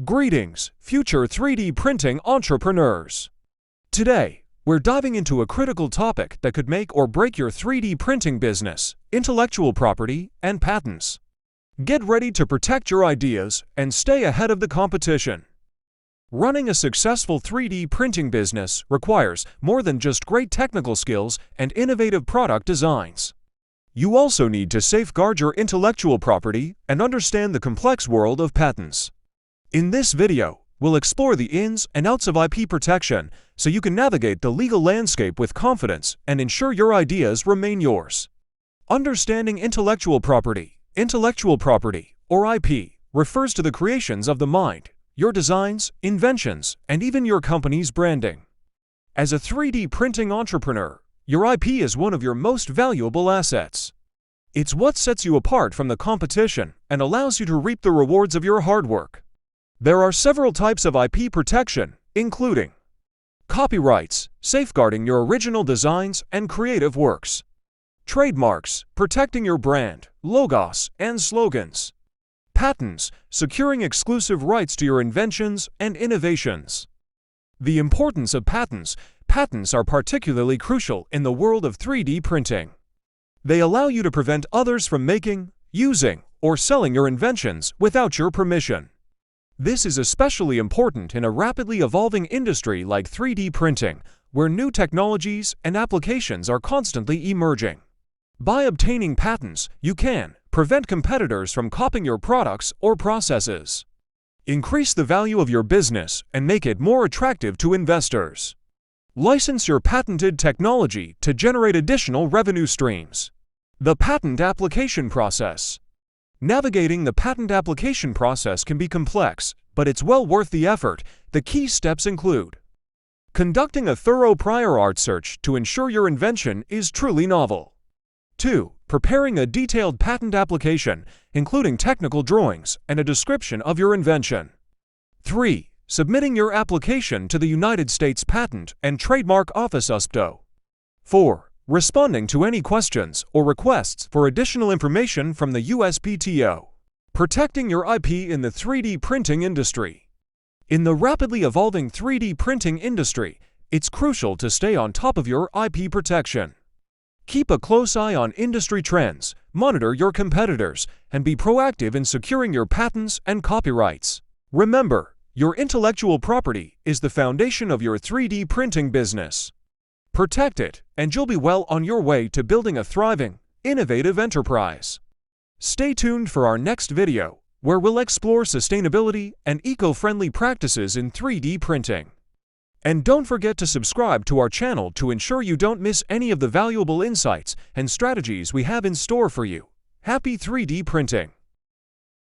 Greetings, future 3D printing entrepreneurs! Today, we're diving into a critical topic that could make or break your 3D printing business: intellectual property and patents. Get ready to protect your ideas and stay ahead of the competition. Running a successful 3D printing business requires more than just great technical skills and innovative product designs. You also need to safeguard your intellectual property and understand the complex world of patents. In this video, we'll explore the ins and outs of IP protection so you can navigate the legal landscape with confidence and ensure your ideas remain yours. Understanding intellectual property. Intellectual property, or IP, refers to the creations of the mind, your designs, inventions, and even your company's branding. As a 3D printing entrepreneur, your IP is one of your most valuable assets. It's what sets you apart from the competition and allows you to reap the rewards of your hard work. There are several types of IP protection, including copyrights, safeguarding your original designs and creative works; trademarks, protecting your brand, logos, and slogans; patents, securing exclusive rights to your inventions and innovations. The importance of patents. Patents are particularly crucial in the world of 3D printing. They allow you to prevent others from making, using, or selling your inventions without your permission. This is especially important in a rapidly evolving industry like 3D printing, where new technologies and applications are constantly emerging. By obtaining patents, you can prevent competitors from copying your products or processes, increase the value of your business, and make it more attractive to investors. License your patented technology to generate additional revenue streams. The patent application process. Navigating the patent application process can be complex, but it's well worth the effort. The key steps include conducting a thorough prior art search to ensure your invention is truly novel. 2. Preparing a detailed patent application, including technical drawings and a description of your invention. 3. Submitting your application to the United States Patent and Trademark Office USPTO. 4. Responding to any questions or requests for additional information from the USPTO. Protecting your IP in the 3D printing industry. In the rapidly evolving 3D printing industry, it's crucial to stay on top of your IP protection. Keep a close eye on industry trends, monitor your competitors, and be proactive in securing your patents and copyrights. Remember, your intellectual property is the foundation of your 3D printing business. Protect it, and you'll be well on your way to building a thriving, innovative enterprise. Stay tuned for our next video, where we'll explore sustainability and eco-friendly practices in 3D printing. And don't forget to subscribe to our channel to ensure you don't miss any of the valuable insights and strategies we have in store for you. Happy 3D printing!